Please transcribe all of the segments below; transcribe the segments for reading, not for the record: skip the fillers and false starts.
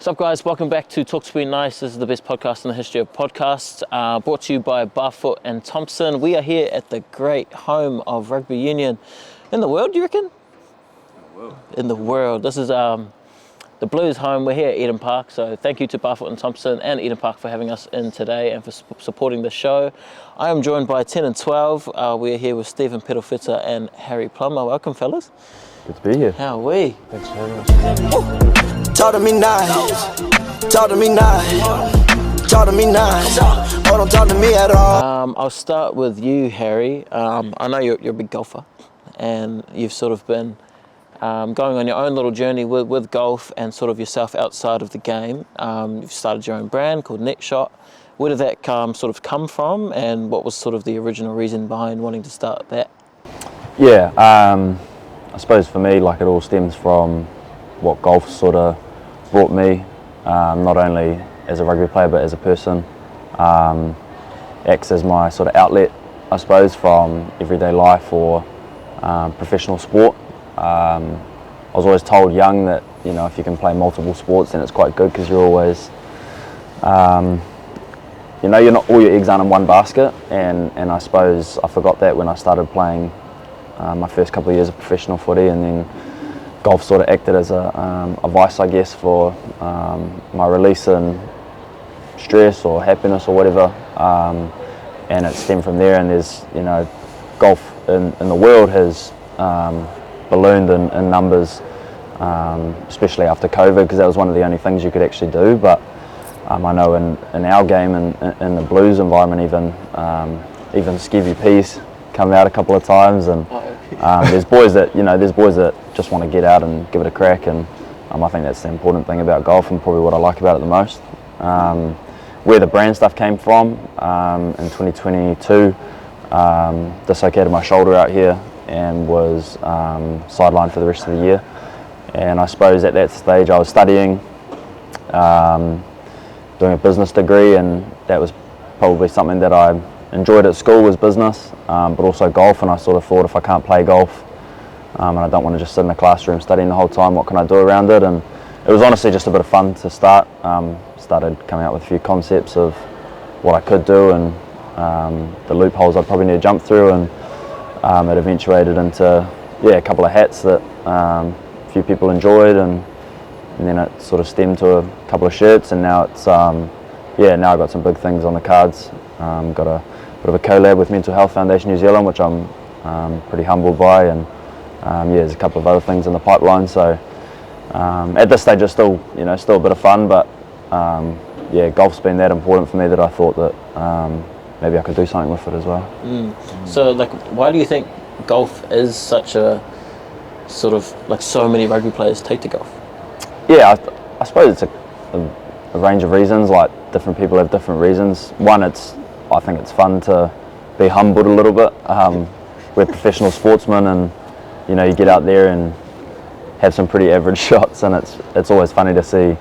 What's up, guys? Welcome back to Talk to Be Nice. This is the best podcast in the history of podcasts, brought to you by Barfoot and Thompson. We are here at the great home of rugby union in the world, do you reckon? In the world. This is the Blues home. We're here at Eden Park, so thank you to Barfoot and Thompson and Eden Park for having us in today and for supporting the show. I am joined by 10 and 12. We're here with Stephen Perofeta and Harry Plummer. Welcome, fellas. Good to be here. How are we? Thanks for having us. Talk to me nice. Talk to me nice. Talk to me nice. Oh, don't talk to me at all. I'll start with you, Harry. I know you're a big golfer, and you've sort of been going on your own little journey with golf and sort of yourself outside of the game. You've started your own brand called Net Shot. Where did that sort of come from, and what was sort of the original reason behind wanting to start that? Yeah, I suppose for me, like, it all stems from what golf sort of brought me, not only as a rugby player but as a person. Acts as my sort of outlet, I suppose, from everyday life or professional sport. I was always told young that, you know, if you can play multiple sports, then it's quite good, because you're always, you know, you're not, all your eggs aren't in one basket, and I suppose I forgot that when I started playing my first couple of years of professional footy, and then golf sort of acted as a vice, I guess, for my release and stress or happiness or whatever, and it stemmed from there. And there's, you know, golf in the world has ballooned in numbers, especially after COVID, because that was one of the only things you could actually do. But I know in our game and in the Blues environment, even skivvy P's come out a couple of times, and there's boys that just want to get out and give it a crack, and I think that's the important thing about golf, and probably what I like about it the most. Where the brand stuff came from, in 2022, dislocated my shoulder out here and was sidelined for the rest of the year. And I suppose at that stage I was studying, doing a business degree, and that was probably something that I enjoyed at school, was business, but also golf. And I sort of thought, if I can't play golf, and I don't want to just sit in the classroom studying the whole time, what can I do around it? And it was honestly just a bit of fun to start. Started coming out with a few concepts of what I could do, and the loopholes I'd probably need to jump through, and it eventuated into a couple of hats that a few people enjoyed, and then it sort of stemmed to a couple of shirts, and now it's now I've got some big things on the cards. Got a bit of a collab with Mental Health Foundation New Zealand, which I'm pretty humbled by, and there's a couple of other things in the pipeline. So at this stage it's still a bit of fun, but golf's been that important for me that I thought that maybe I could do something with it as well. So, like, why do you think golf is such a sort of, like, so many rugby players take to golf? Yeah, I suppose it's a range of reasons. Like, different people have different reasons. One, I think it's fun to be humbled a little bit. We're professional sportsmen, and you get out there and have some pretty average shots, and it's always funny to see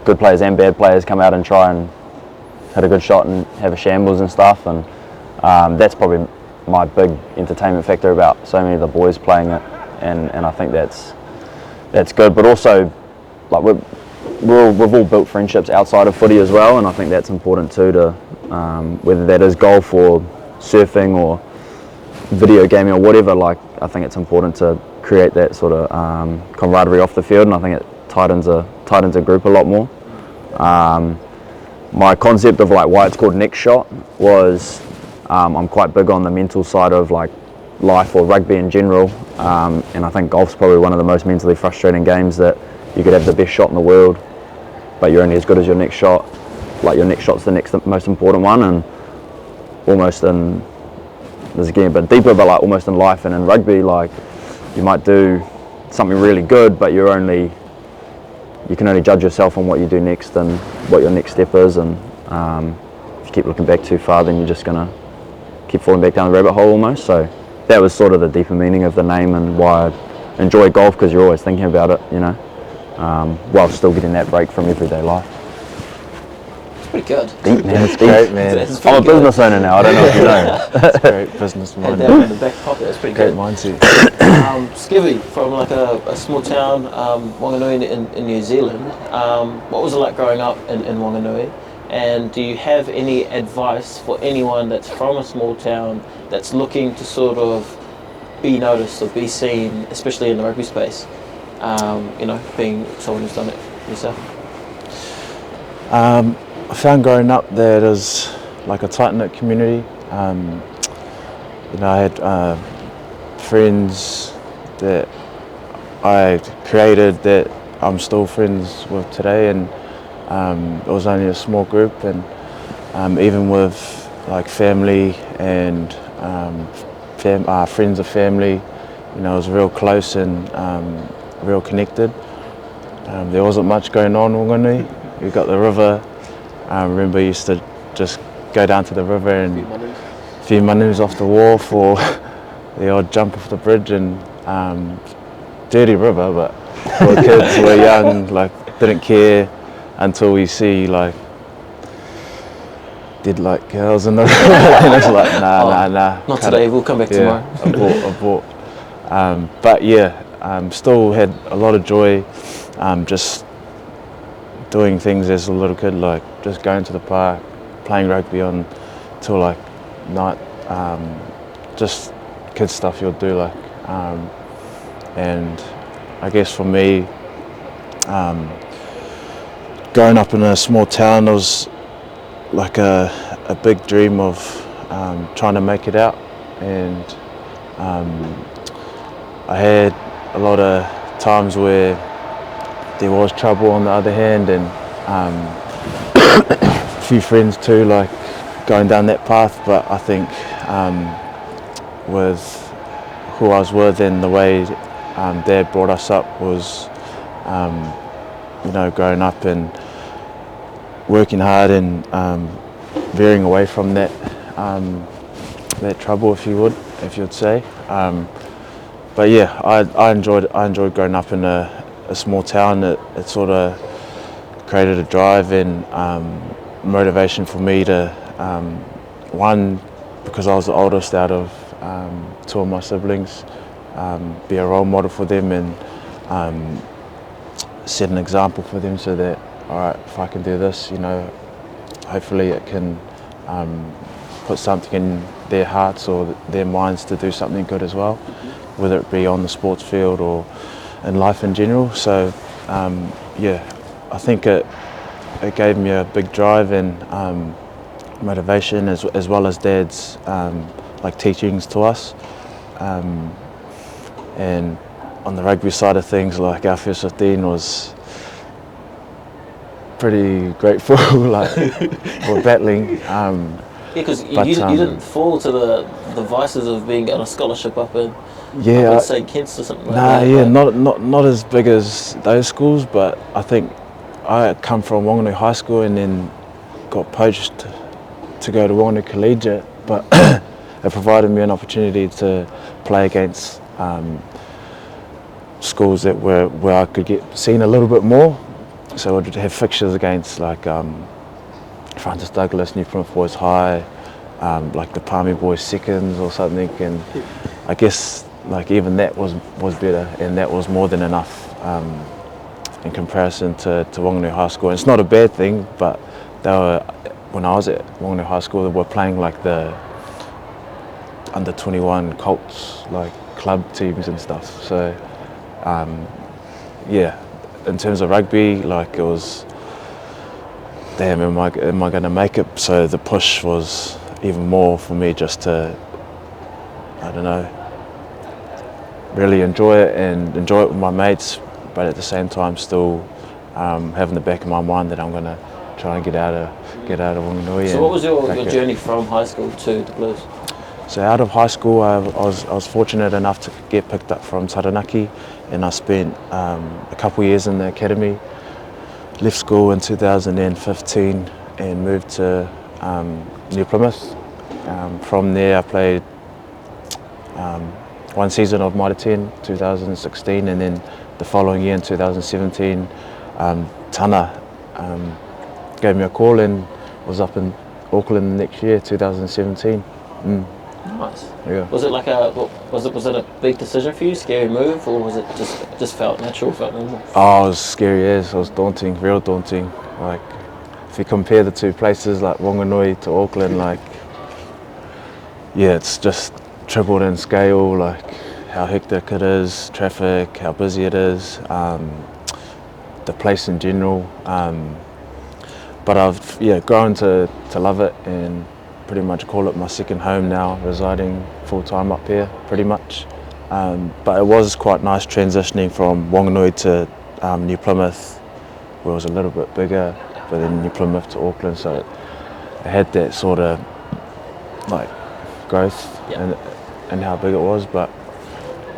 good players and bad players come out and try and hit a good shot and have a shambles and stuff. And that's probably my big entertainment factor about so many of the boys playing it, and I think that's good. But also, like, we've all built friendships outside of footy as well, and I think that's important too, to whether that is golf or surfing or video gaming or whatever. Like, I think it's important to create that sort of camaraderie off the field, and I think it tightens a group a lot more. My concept of, like, why it's called Next Shot was, I'm quite big on the mental side of, like, life or rugby in general, and I think golf's probably one of the most mentally frustrating games, that you could have the best shot in the world, but you're only as good as your next shot. Like, your next shot's the next most important one, and almost in, this is getting a bit deeper, but like almost in life and in rugby, like, you might do something really good, but you can only judge yourself on what you do next and what your next step is, and if you keep looking back too far, then you're just gonna keep falling back down the rabbit hole almost. So that was sort of the deeper meaning of the name, and why I enjoy golf, because you're always thinking about it, while still getting that break from everyday life. pretty good. Deep, man. It's Great, man. It's pretty I'm a good. business owner now. I don't know if you know. It's great business Had mind. that in the back pocket. It's pretty Great good. mindset. Skivvy, from like a small town, Wanganui in New Zealand. What was it like growing up in Wanganui? And do you have any advice for anyone that's from a small town that's looking to sort of be noticed or be seen, especially in the rugby space? Being someone who's done it yourself. I found growing up that it was like a tight-knit community. I had friends that I created that I'm still friends with today, and it was only a small group, and even with like family and friends of family, it was real close and real connected. There wasn't much going on in Wanganui. You got the river. I remember I used to just go down to the river and a few manus off the wharf, or the odd jump off the bridge, and dirty river, but we were kids, we were young, like didn't care until we see like dead like girls in the river, and it's like nah. Not today. We'll come back tomorrow. Abort. But yeah, still had a lot of joy, just doing things as a little kid, like just going to the park, playing rugby on till like night, just kid stuff you'll do, like, and I guess for me, growing up in a small town, it was like a big dream of trying to make it out, and I had a lot of times where there was trouble on the other hand, and a few friends too, like going down that path. But I think with who I was with and the way Dad brought us up was, growing up and working hard and veering away from that trouble, if you'd say. But yeah, I enjoyed growing up in a small town. It sort of created a drive and motivation for me to, one, because I was the oldest out of two of my siblings, be a role model for them and set an example for them, so that, all right, if I can do this, hopefully it can put something in their hearts or their minds to do something good as well, whether it be on the sports field or in life in general. So I think it gave me a big drive and motivation, as well as Dad's teachings to us, and on the rugby side of things, like our first 15 was pretty grateful, like for battling. Because you didn't fall to the vices of being on a scholarship up in St. Kitts or something like that. Not as big as those schools, but I think I come from Wanganui High School and then got poached to go to Wanganui Collegiate, but it provided me an opportunity to play against schools where I could get seen a little bit more. So I'd have fixtures against like Francis Douglas, New Plymouth Boys High, like the Palmy Boys Seconds or something, and I guess like even that was better, and that was more than enough in comparison to Wanganui High School. And it's not a bad thing, but when I was at Wanganui High School, they were playing like the under 21 Colts, like club teams and stuff. So in terms of rugby, like it was, damn, am I going to make it? So the push was even more for me, just to, I don't know, really enjoy it with my mates, but at the same time still having the back of my mind that I'm going to try and get out of Wanganui. So what was your journey from high school to the Blues? So out of high school, I was fortunate enough to get picked up from Taranaki, and I spent a couple of years in the academy. Left school in 2015 and moved to New Plymouth. From there, I played one season of Mitre 10, 2016, and then the following year in 2017, Tana gave me a call and was up in Auckland next year, 2017. Nice. Yeah. Was it like was it a big decision for you, scary move, or was it just felt natural, felt normal? Oh, it was scary as, it was daunting, real daunting. Like, if you compare the two places, like Wanganui to Auckland, like, yeah, it's just tripled in scale, like how hectic it is, traffic, how busy it is, the place in general. But I've grown to love it and pretty much call it my second home now, residing full time up here, pretty much. But it was quite nice transitioning from Wanganui to New Plymouth, where it was a little bit bigger, but then New Plymouth to Auckland, so it had that sort of like growth and how big it was. But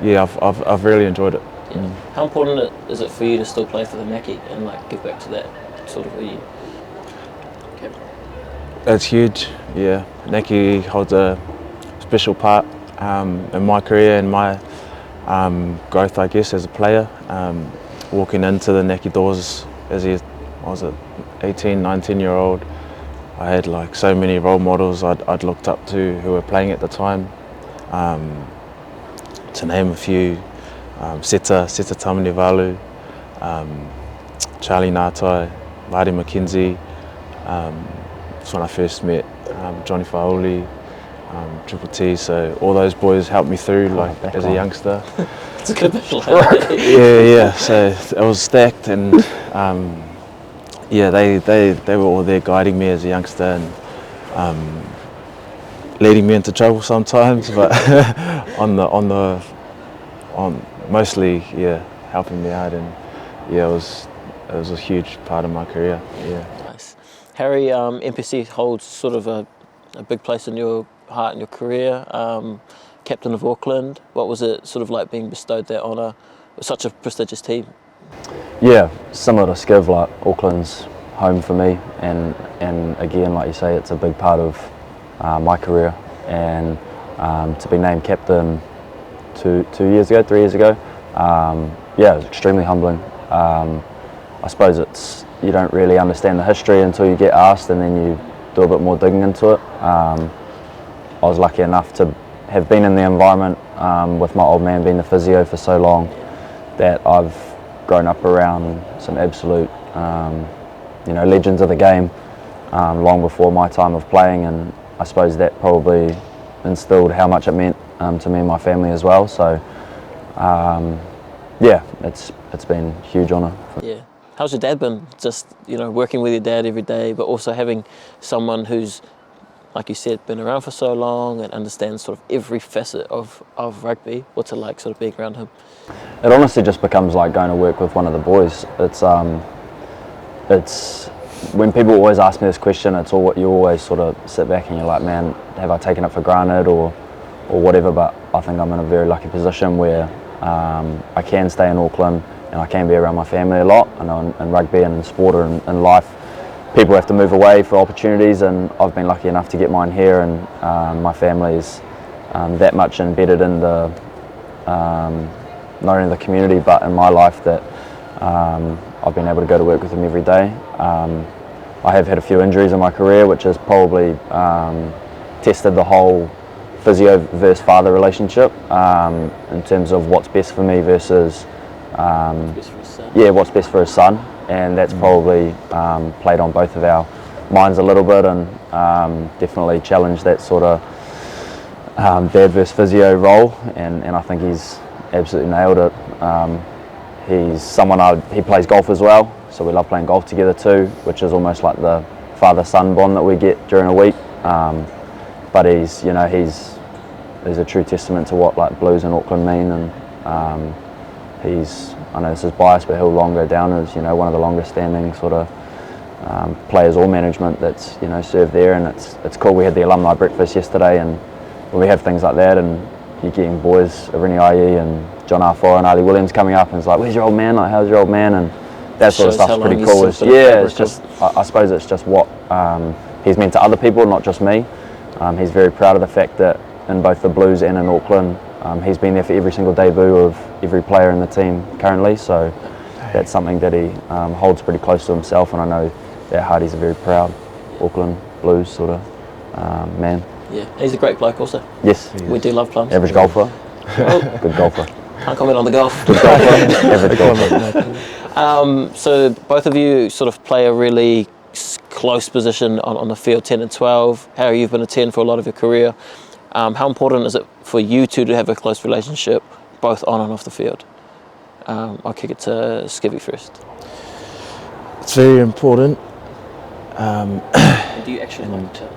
yeah, I've really enjoyed it. Yeah. How important is it for you to still play for the Naki and like give back to that sort of where you? It's huge, yeah. Naki holds a special part in my career and my growth, I guess, as a player. Walking into the Naki doors as I was an 18, 19-year-old, I had like so many role models I'd looked up to who were playing at the time. To name a few, Seta Tamanivalu, Charlie Ngatai, Marty McKenzie. That's when I first met Johnny Faoli, Triple T, so all those boys helped me through like as a youngster. It's a good visual. yeah, so it was stacked, and they were all there guiding me as a youngster and leading me into trouble sometimes, but on mostly helping me out, and it was a huge part of my career. Yeah. Nice. Harry, NPC holds sort of a big place in your heart and your career. Captain of Auckland. What was it sort of like being bestowed that honour with such a prestigious team? Yeah, similar to Skiv, like Auckland's home for me, and again, like you say, it's a big part of my career, and to be named captain 3 years ago, it was extremely humbling. I suppose you don't really understand the history until you get asked, and then you do a bit more digging into it. I was lucky enough to have been in the environment with my old man being the physio for so long that I've grown up around some absolute legends of the game long before my time of playing, and I suppose that probably instilled how much it meant to me and my family as well. So it's been a huge honour. Yeah. How's your dad been? Just, working with your dad every day, but also having someone who's, like you said, been around for so long and understands sort of every facet of rugby. What's it like sort of being around him? It honestly just becomes like going to work with one of the boys. It's when people always ask me this question, it's all what you always sort of sit back and you're like, man, have I taken it for granted or whatever? But I think I'm in a very lucky position where I can stay in Auckland and I can be around my family a lot. I know in rugby and in sport or in life, people have to move away for opportunities, and I've been lucky enough to get mine here, and my family is that much embedded in the not only the community but in my life that I've been able to go to work with them every day. I have had a few injuries in my career, which has probably tested the whole physio versus father relationship in terms of what's best for me versus what's best for his son, and that's probably played on both of our minds a little bit, and definitely challenged that sort of dad versus physio role, and I think he's absolutely nailed it. He's someone he plays golf as well, so we love playing golf together too, which is almost like the father-son bond that we get during a week. But he's a true testament to what like Blues in Auckland mean, and I know this is biased, but he'll long go down as one of the longest standing sort of players or management that's served there, and it's cool. We had the alumni breakfast yesterday, and when we have things like that, and you're getting boys, Irini Ai and John Arfoa and Ali Williams coming up, and it's like, where's your old man? Like, how's your old man? And that sort of stuff's pretty cool. It's just, I suppose it's just what he's meant to other people, not just me. He's very proud of the fact that in both the Blues and in Auckland, he's been there for every single debut of every player in the team currently, so that's something that he holds pretty close to himself, and I know that Hardy's very proud. Auckland Blues sort of man. Yeah, he's a great bloke also. Yes, We do love Plums. average golfer, Oh, good golfer. can't comment on the golf. Good golfer, average golfer. So both of you sort of play a really close position on the field, 10 and 12. Harry, you've been a 10 for a lot of your career. How important is it for you two to have a close relationship, both on and off the field? I'll kick it to Skivvy first. It's very important. Do you actually like to?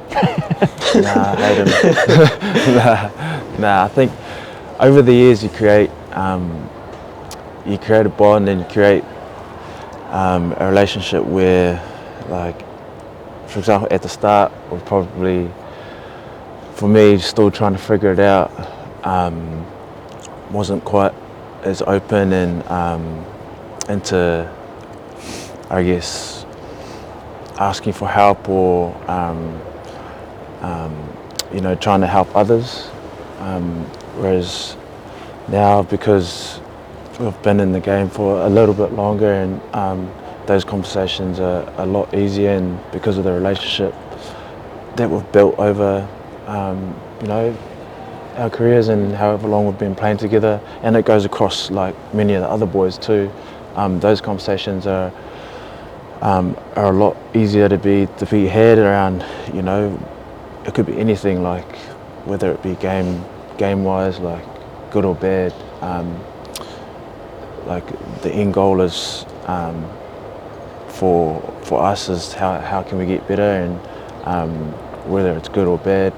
Nah, I hate him. Nah, I think over the years you create a bond and you create a relationship where, like, for example, at the start, we're probably, for me, still trying to figure it out. Wasn't quite as open and into, I guess, asking for help or trying to help others. Whereas now, because we've been in the game for a little bit longer, and those conversations are a lot easier, and because of the relationship that we've built over our careers and however long we've been playing together, and it goes across like many of the other boys too. Those conversations are a lot easier to be had around. It could be anything, like whether it be game wise, like good or bad. Like the end goal is for us is how can we get better, and whether it's good or bad,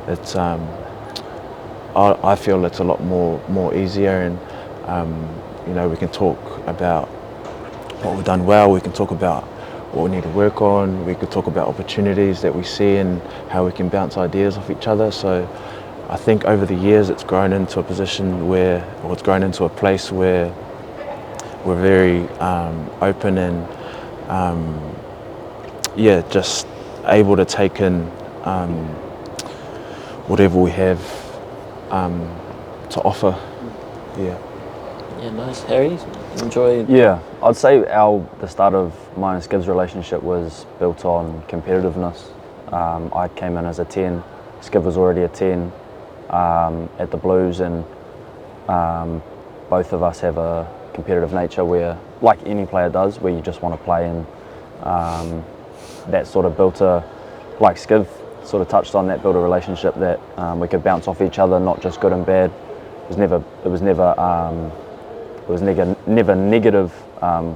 it's I feel it's a lot more easier, and we can talk about what we've done well. We can talk about what we need to work on. We could talk about opportunities that we see and how we can bounce ideas off each other. So I think over the years it's grown into a position where, or it's grown into a place where we're very open and just able to take in whatever we have to offer. Yeah, nice. Harry, enjoy. Yeah, I'd say the start of mine and Skiv's relationship was built on competitiveness. I came in as a 10, Skiv was already a 10 at the Blues, and both of us have a competitive nature where, like any player does, where you just want to play, and that sort of built like Skiv sort of touched on, that built a relationship that we could bounce off each other, not just good and bad. It was never negative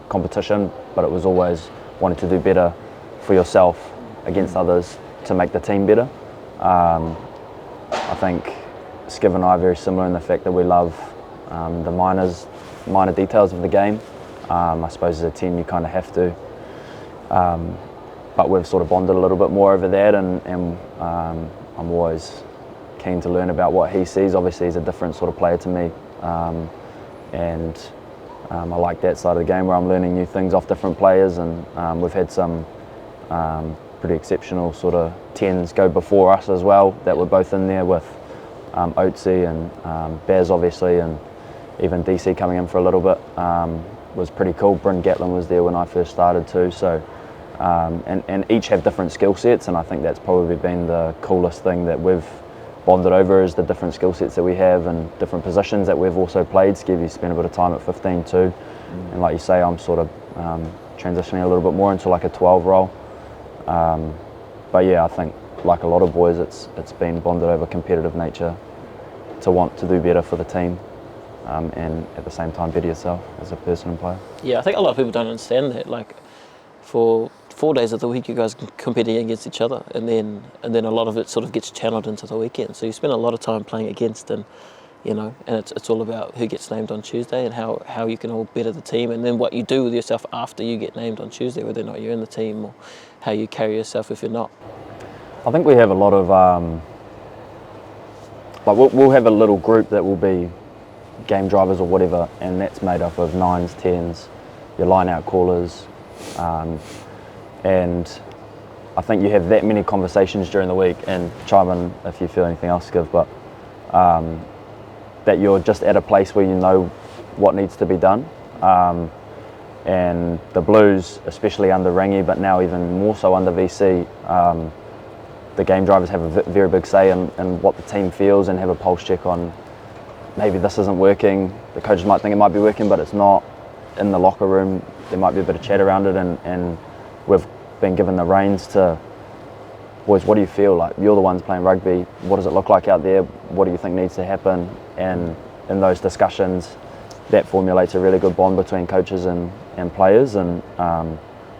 competition, but it was always wanting to do better for yourself against others to make the team better. I think Skiv and I are very similar in the fact that we love the minor details of the game. I suppose as a 10 you kind of have to, but we've sort of bonded a little bit more over that, and I'm always keen to learn about what he sees. Obviously he's a different sort of player to me, and I like that side of the game where I'm learning new things off different players, and we've had some pretty exceptional sort of 10s go before us as well that were both in there, with Oatsy and Baz obviously, and even DC coming in for a little bit was pretty cool. Bryn Gatlin was there when I first started too, so and each have different skill sets, and I think that's probably been the coolest thing that we've bonded over, is the different skill sets that we have and different positions that we've also played. Skivvy spent a bit of time at 15 too, and like you say, I'm sort of transitioning a little bit more into like a 12 role. But yeah, I think like a lot of boys, it's been bonded over competitive nature, to want to do better for the team, and at the same time better yourself as a person and player. Yeah, I think a lot of people don't understand that. Like, for 4 days of the week, you guys are competing against each other, and then a lot of it sort of gets channeled into the weekend. So you spend a lot of time playing against, and and it's all about who gets named on Tuesday and how you can all better the team, and then what you do with yourself after you get named on Tuesday, whether or not you're in the team, or how you carry yourself if you're not. I think we have a lot of we'll have a little group that will be game drivers or whatever, and that's made up of 9s, 10s, your line out callers, and I think you have that many conversations during the week, and chime in if you feel anything else, Skiv, but that you're just at a place where you know what needs to be done, And the Blues, especially under Rangi, but now even more so under VC, the game drivers have a very big say in what the team feels and have a pulse check on maybe this isn't working. The coaches might think it might be working, but it's not. In the locker room, there might be a bit of chat around it, and we've been given the reins to, boys, what do you feel like? You're the ones playing rugby. What does it look like out there? What do you think needs to happen? And in those discussions, that formulates a really good bond between coaches and players. And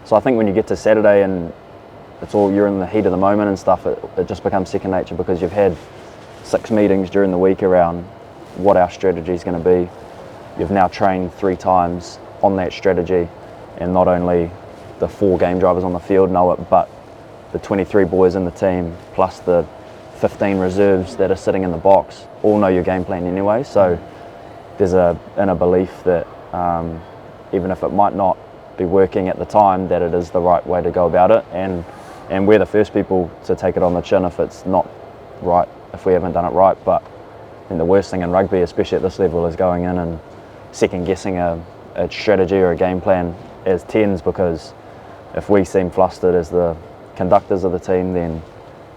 so I think when you get to Saturday and you're in the heat of the moment and stuff, it just becomes second nature, because you've had 6 meetings during the week around what our strategy is going to be. You've now trained 3 times on that strategy, and not only the 4 game drivers on the field know it, but the 23 boys in the team plus the 15 reserves that are sitting in the box all know your game plan anyway. So there's a inner belief that even if it might not be working at the time, that it is the right way to go about it, and we're the first people to take it on the chin if it's not right, if we haven't done it right. But I think the worst thing in rugby, especially at this level, is going in and second guessing a strategy or a game plan as 10s, because if we seem flustered as the conductors of the team, then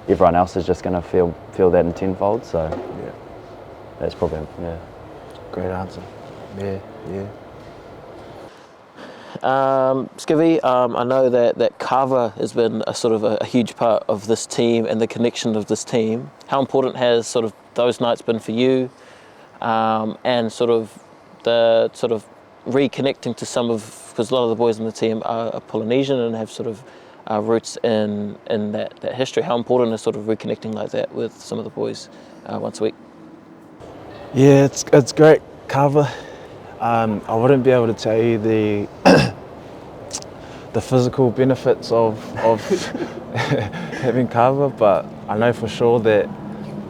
everyone else is just going to feel that in tenfold. So Yeah. that's probably Great answer. Yeah. Skivvy, I know that Carver has been a sort of a huge part of this team and the connection of this team. How important has sort of those nights been for you, and sort of the sort of reconnecting to some of, because a lot of the boys in the team are Polynesian and have sort of roots in that history. How important is sort of reconnecting like that with some of the boys once a week? Yeah, it's great cover. I wouldn't be able to tell you the the physical benefits of having cover, but I know for sure that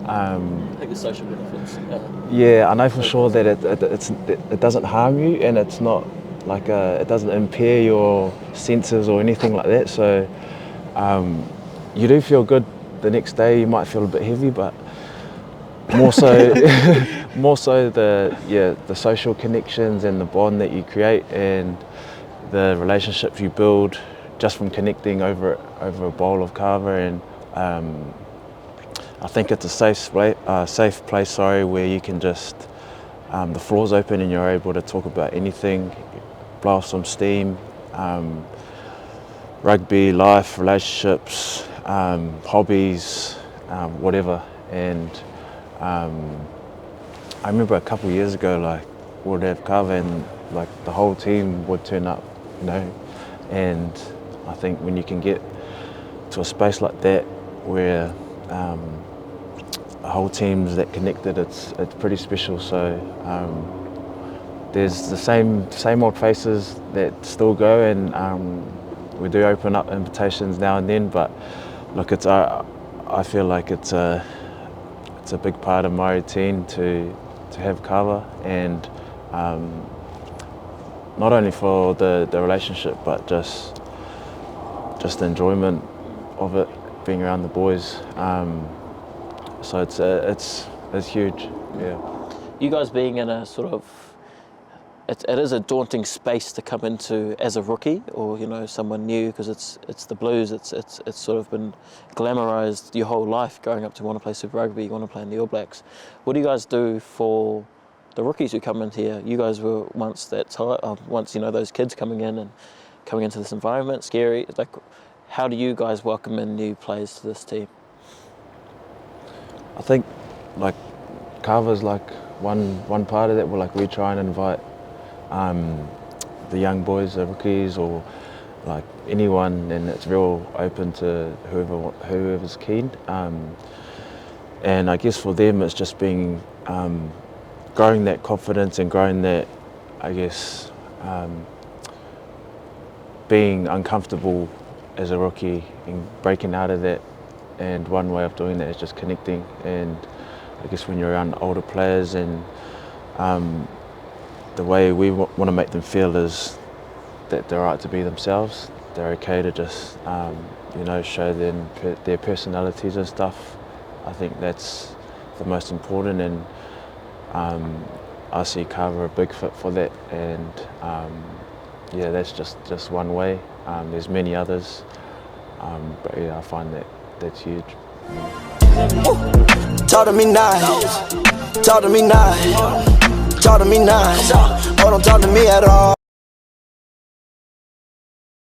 I think the social benefits. I know for sure that it doesn't harm you, and it's not like it doesn't impair your senses or anything like that. So you do feel good the next day. You might feel a bit heavy, but more so the social connections and the bond that you create and the relationships you build just from connecting over a bowl of kava. And I think it's a safe place where you can just the floor's open and you're able to talk about anything, blow off some steam, rugby, life, relationships, hobbies, whatever. And I remember a couple of years ago, like, we'd have kava and like the whole team would turn up, you know. And I think when you can get to a space like that where the whole team's that connected, it's pretty special. So there's the same old faces that still go, and we do open up invitations now and then. But look, I feel like it's a big part of my routine to have kava, and not only for the relationship, but just the enjoyment of it, being around the boys. So it's huge. Yeah. You guys being in a sort of, it is a daunting space to come into as a rookie, or someone new, because it's the Blues. It's sort of been glamorized your whole life growing up to want to play Super Rugby, you want to play in the All Blacks. What do you guys do for the rookies who come in here? You guys were once those kids coming in and coming into this environment, scary. Like, how do you guys welcome in new players to this team? I think like Carver's like one part of that. We try and invite the young boys, the rookies, or like anyone, and it's real open to whoever's keen. And I guess for them it's just being growing that confidence and growing that, I guess, being uncomfortable as a rookie and breaking out of that. And one way of doing that is just connecting. And I guess when you're around older players, and the way we want to make them feel is that they're right to be themselves. They're okay to just show them their personalities and stuff. I think that's the most important, and I see Carver a big fit for that. And yeah, that's just one way. There's many others, but yeah, I find that's huge. Talk to me nice, talk to me nice, talk to me nice. Oh, don't talk to me at all.